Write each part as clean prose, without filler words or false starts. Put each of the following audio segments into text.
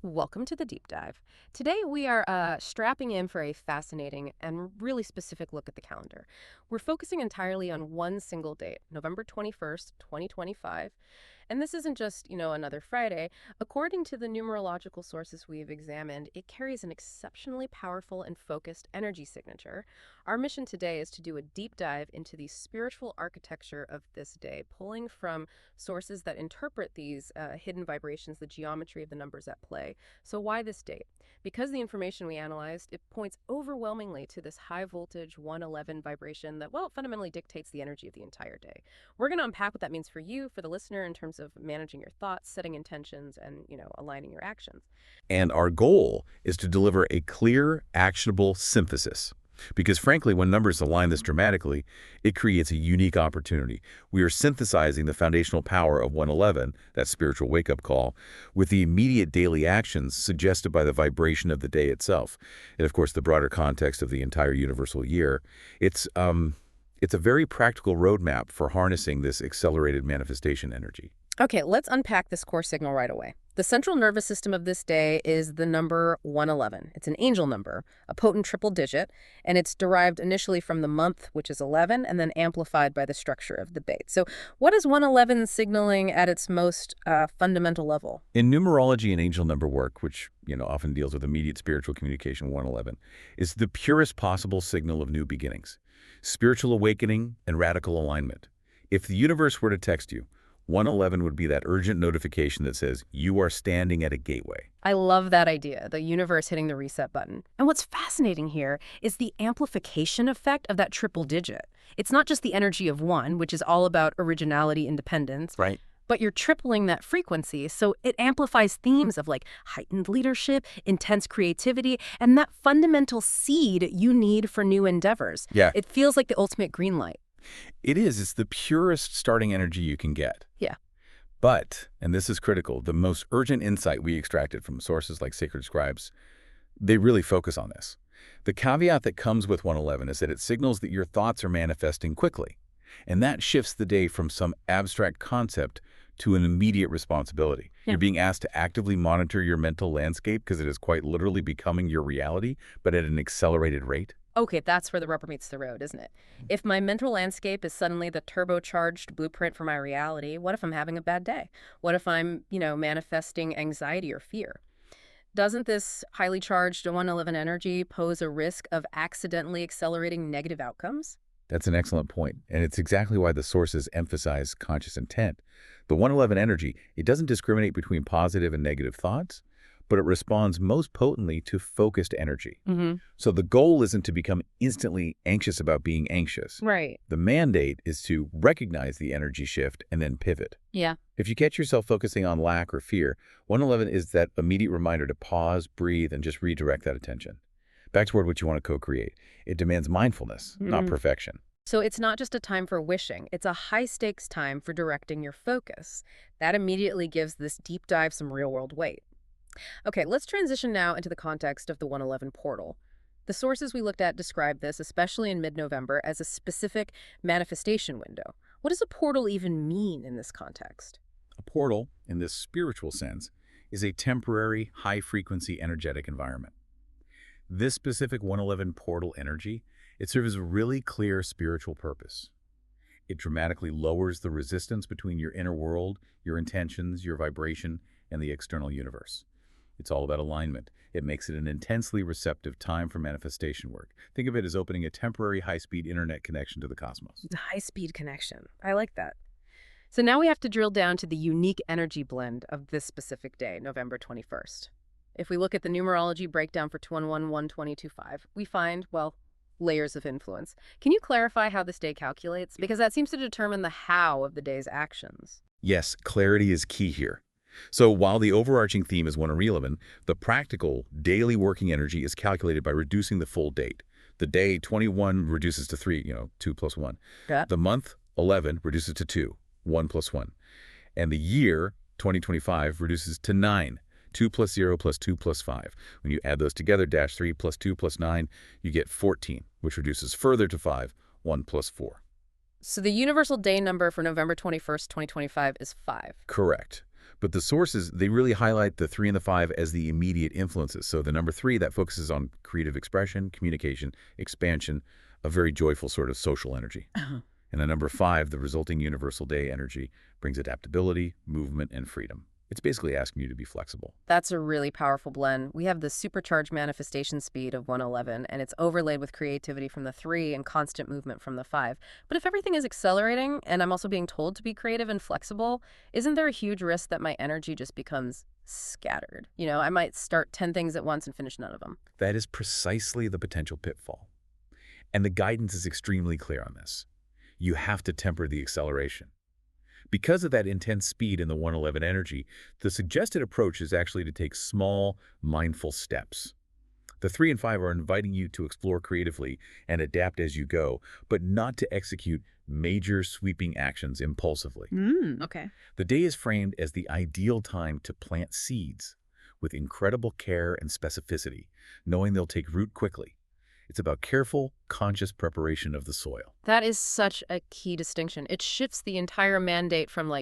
Welcome to the deep dive. Today we are strapping in for a fascinating and really specific look at the calendar. We're focusing entirely on one single date, November 21st, 2025. And this isn't just, another Friday. According to the numerological sources we've examined, it carries an exceptionally powerful and focused energy signature. Our mission today is to do a deep dive into the spiritual architecture of this day, pulling from sources that interpret these hidden vibrations, the geometry of the numbers at play. So why this date? Because the information we analyzed, it points overwhelmingly to this high voltage 111 vibration that, well, fundamentally dictates the energy of the entire day. We're going to unpack what that means for you, for the listener, in terms of managing your thoughts, setting intentions, and, aligning your actions. And our goal is to deliver a clear, actionable synthesis. Because frankly, when numbers align this dramatically, it creates a unique opportunity. We are synthesizing the foundational power of 111, that spiritual wake-up call, with the immediate daily actions suggested by the vibration of the day itself. And of course, the broader context of the entire universal year. It's a very practical roadmap for harnessing this accelerated manifestation energy. Okay, let's unpack this core signal right away. The central nervous system of this day is the number 111. It's an angel number, a potent triple digit, and it's derived initially from the month, which is 11, and then amplified by the structure of the date. So what is 111 signaling at its most fundamental level? In numerology and angel number work, which often deals with immediate spiritual communication, 111, is the purest possible signal of new beginnings, spiritual awakening, and radical alignment. If the universe were to text you, 111 would be that urgent notification that says you are standing at a gateway. I love that idea, the universe hitting the reset button. And what's fascinating here is the amplification effect of that triple digit. It's not just the energy of one, which is all about originality, independence. Right. But you're tripling that frequency, so it amplifies themes of like heightened leadership, intense creativity, and that fundamental seed you need for new endeavors. Yeah. It feels like the ultimate green light. It is. It's the purest starting energy you can get. Yeah. But, and this is critical, the most urgent insight we extracted from sources like sacred scribes, they really focus on this. The caveat that comes with 111 is that it signals that your thoughts are manifesting quickly. And that shifts the day from some abstract concept to an immediate responsibility. Yeah. You're being asked to actively monitor your mental landscape because it is quite literally becoming your reality, but at an accelerated rate. Okay, that's where the rubber meets the road, isn't it? If my mental landscape is suddenly the turbocharged blueprint for my reality, what if I'm having a bad day? What if I'm, manifesting anxiety or fear? Doesn't this highly charged 111 energy pose a risk of accidentally accelerating negative outcomes? That's an excellent point, and it's exactly why the sources emphasize conscious intent. The 111 energy, it doesn't discriminate between positive and negative thoughts, but it responds most potently to focused energy. So the goal isn't to become instantly anxious about being anxious. Right. The mandate is to recognize the energy shift and then pivot. Yeah. If you catch yourself focusing on lack or fear, 111 is that immediate reminder to pause, breathe, and just redirect that attention back toward what you want to co-create. It demands mindfulness, not perfection. So it's not just a time for wishing, it's a high-stakes time for directing your focus. That immediately gives this deep dive some real-world weight. Okay, let's transition now into the context of the 111 portal. The sources we looked at describe this, especially in mid-November, as a specific manifestation window. What does a portal even mean in this context? A portal, in this spiritual sense, is a temporary, high-frequency energetic environment. This specific 111 portal energy, it serves a really clear spiritual purpose. It dramatically lowers the resistance between your inner world, your intentions, your vibration, and the external universe. It's all about alignment. It makes it an intensely receptive time for manifestation work. Think of it as opening a temporary high-speed internet connection to the cosmos. The high-speed connection. I like that. So now we have to drill down to the unique energy blend of this specific day, November 21st. If we look at the numerology breakdown for 211-1225, we find, well, layers of influence. Can you clarify how this day calculates? Because that seems to determine the how of the day's actions. Yes, clarity is key here. So while the overarching theme is 111, the practical daily working energy is calculated by reducing the full date. The day 21 reduces to 3, 2 plus 1. Yeah. The month 11 reduces to 2, 1 plus 1. And the year 2025 reduces to 9, 2 plus 0 plus 2 plus 5. When you add those together, dash 3 plus 2 plus 9, you get 14, which reduces further to 5, 1 plus 4. So the universal day number for November 21st, 2025 is 5. Correct. But the sources, they really highlight the 3 and the 5 as the immediate influences. So the number 3, that focuses on creative expression, communication, expansion, a very joyful sort of social energy. And the number 5, the resulting universal day energy, brings adaptability, movement, and freedom. It's basically asking you to be flexible. That's a really powerful blend. We have the supercharged manifestation speed of 111, and it's overlaid with creativity from the 3 and constant movement from the 5. But if everything is accelerating, and I'm also being told to be creative and flexible, isn't there a huge risk that my energy just becomes scattered? I might start 10 things at once and finish none of them. That is precisely the potential pitfall. And the guidance is extremely clear on this. You have to temper the acceleration. Because of that intense speed in the 111 energy, the suggested approach is actually to take small, mindful steps. The 3 and 5 are inviting you to explore creatively and adapt as you go, but not to execute major sweeping actions impulsively. Okay. The day is framed as the ideal time to plant seeds with incredible care and specificity, knowing they'll take root quickly. It's about careful, conscious preparation of the soil. That is such a key distinction. It shifts the entire mandate from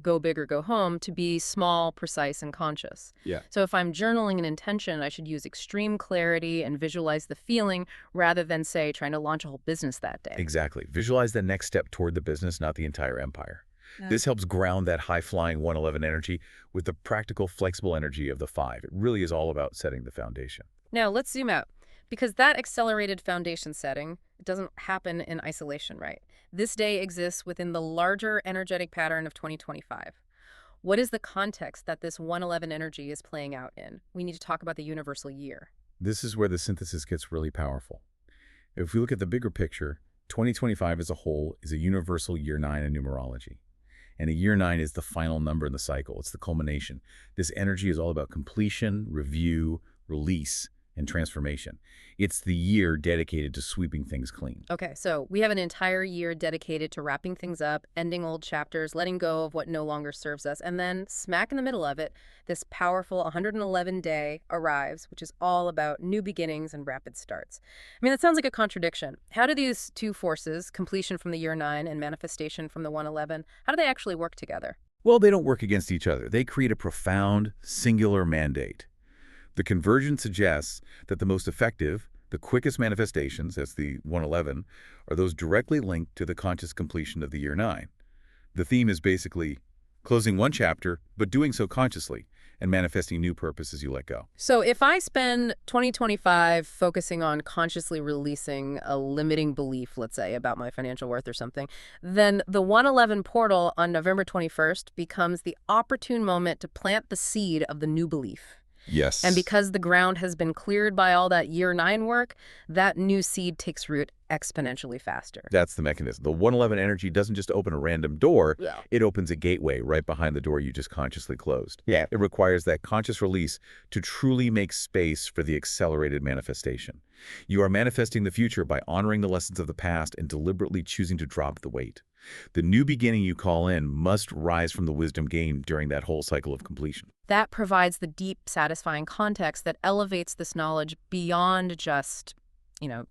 go big or go home to be small, precise, and conscious. Yeah. So if I'm journaling an intention, I should use extreme clarity and visualize the feeling rather than, say, trying to launch a whole business that day. Exactly. Visualize the next step toward the business, not the entire empire. Yeah. This helps ground that high-flying 111 energy with the practical, flexible energy of the 5. It really is all about setting the foundation. Now, let's zoom out. Because that accelerated foundation setting doesn't happen in isolation, right? This day exists within the larger energetic pattern of 2025. What is the context that this 111 energy is playing out in? We need to talk about the universal year. This is where the synthesis gets really powerful. If we look at the bigger picture, 2025 as a whole is a universal year 9 in numerology. And a year 9 is the final number in the cycle. It's the culmination. This energy is all about completion, review, release, and transformation. It's the year dedicated to sweeping things clean. Okay, so we have an entire year dedicated to wrapping things up, ending old chapters, letting go of what no longer serves us, and then smack in the middle of it, this powerful 111-day arrives, which is all about new beginnings and rapid starts. I mean, that sounds like a contradiction. How do these two forces, completion from the year 9 and manifestation from the 111, how do they actually work together? Well, they don't work against each other. They create a profound, singular mandate. The convergence suggests that the most effective, the quickest manifestations, that's the 111, are those directly linked to the conscious completion of the year 9. The theme is basically closing one chapter, but doing so consciously, and manifesting new purpose as you let go. So if I spend 2025 focusing on consciously releasing a limiting belief, let's say, about my financial worth or something, then the 111 portal on November 21st becomes the opportune moment to plant the seed of the new belief. Yes. And because the ground has been cleared by all that year 9 work, that new seed takes root exponentially faster. That's the mechanism. The 111 energy doesn't just open a random door. Yeah. It opens a gateway right behind the door you just consciously closed. Yeah. It requires that conscious release to truly make space for the accelerated manifestation. You are manifesting the future by honoring the lessons of the past and deliberately choosing to drop the weight. The new beginning you call in must rise from the wisdom gained during that whole cycle of completion. That provides the deep, satisfying context that elevates this knowledge beyond just,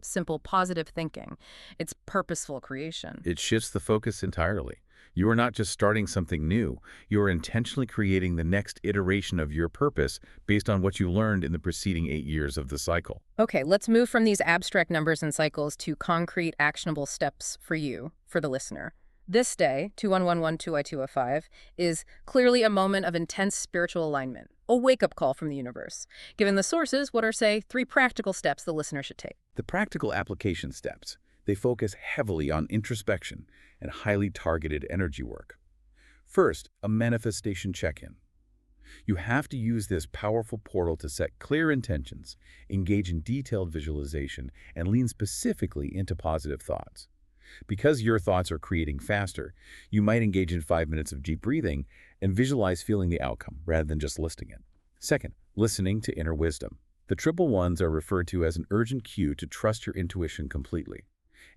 simple positive thinking. It's purposeful creation. It shifts the focus entirely. You are not just starting something new. You are intentionally creating the next iteration of your purpose based on what you learned in the preceding 8 years of the cycle. Okay, let's move from these abstract numbers and cycles to concrete, actionable steps for you, for the listener. This day, 2111-2I205, is clearly a moment of intense spiritual alignment, a wake-up call from the universe. Given the sources, what are, say, 3 practical steps the listener should take? The practical application steps, they focus heavily on introspection and highly targeted energy work. First, a manifestation check-in. You have to use this powerful portal to set clear intentions, engage in detailed visualization, and lean specifically into positive thoughts. Because your thoughts are creating faster, you might engage in 5 minutes of deep breathing and visualize feeling the outcome rather than just listing it. Second, listening to inner wisdom. The triple ones are referred to as an urgent cue to trust your intuition completely.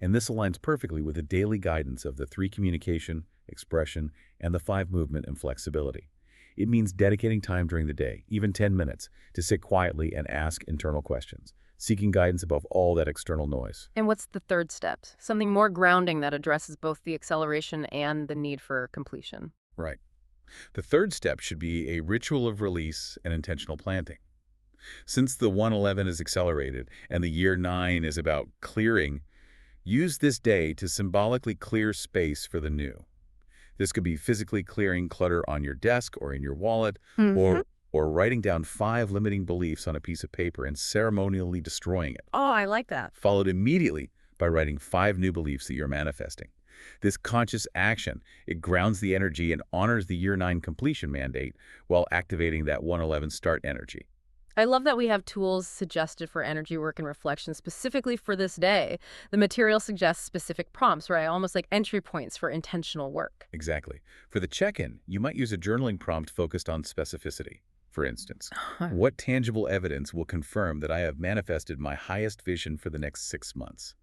And this aligns perfectly with the daily guidance of the 3 communication, expression, and the 5 movement and flexibility. It means dedicating time during the day, even 10 minutes, to sit quietly and ask internal questions, seeking guidance above all that external noise. And what's the third step? Something more grounding that addresses both the acceleration and the need for completion. Right. The third step should be a ritual of release and intentional planting. Since the 111 is accelerated and the year 9 is about clearing, use this day to symbolically clear space for the new. This could be physically clearing clutter on your desk or in your wallet, Hmm. or writing down 5 limiting beliefs on a piece of paper and ceremonially destroying it, Oh, I like that. followed immediately by writing 5 new beliefs that you're manifesting. This conscious action, it grounds the energy and honors the year 9 completion mandate while activating that 111 start energy. I love that we have tools suggested for energy work and reflection specifically for this day. The material suggests specific prompts, right? Almost like entry points for intentional work. Exactly. For the check-in, you might use a journaling prompt focused on specificity. For instance, what tangible evidence will confirm that I have manifested my highest vision for the next 6 months?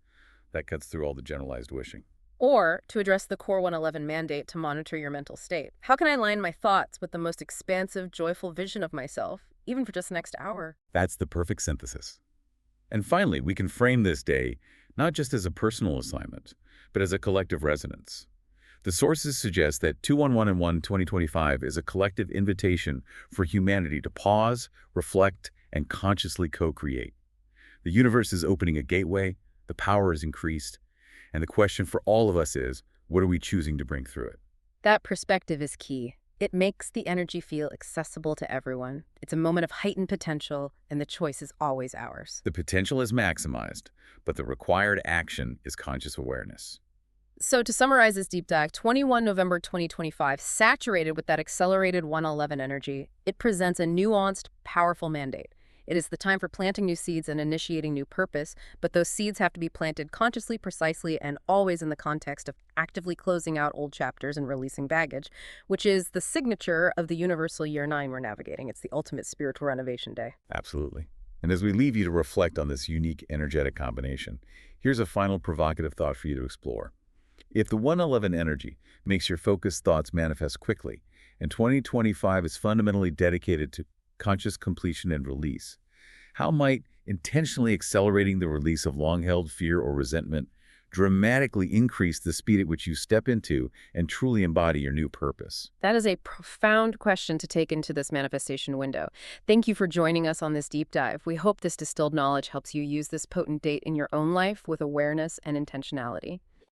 That cuts through all the generalized wishing. Or to address the Core 111 mandate to monitor your mental state. How can I align my thoughts with the most expansive, joyful vision of myself, even for just the next hour? That's the perfect synthesis. And finally, we can frame this day not just as a personal assignment, but as a collective resonance. The sources suggest that 211 and 1 2025 is a collective invitation for humanity to pause, reflect, and consciously co-create. The universe is opening a gateway, the power is increased, and the question for all of us is, what are we choosing to bring through it? That perspective is key. It makes the energy feel accessible to everyone. It's a moment of heightened potential, and the choice is always ours. The potential is maximized, but the required action is conscious awareness. So to summarize this deep dive, 21 November 2025, saturated with that accelerated 111 energy, it presents a nuanced, powerful mandate. It is the time for planting new seeds and initiating new purpose, but those seeds have to be planted consciously, precisely, and always in the context of actively closing out old chapters and releasing baggage, which is the signature of the universal year 9 we're navigating. It's the ultimate spiritual renovation day. Absolutely. And as we leave you to reflect on this unique energetic combination, here's a final provocative thought for you to explore. If the 111 energy makes your focused thoughts manifest quickly, and 2025 is fundamentally dedicated to conscious completion and release, how might intentionally accelerating the release of long-held fear or resentment dramatically increase the speed at which you step into and truly embody your new purpose? That is a profound question to take into this manifestation window. Thank you for joining us on this deep dive. We hope this distilled knowledge helps you use this potent date in your own life with awareness and intentionality.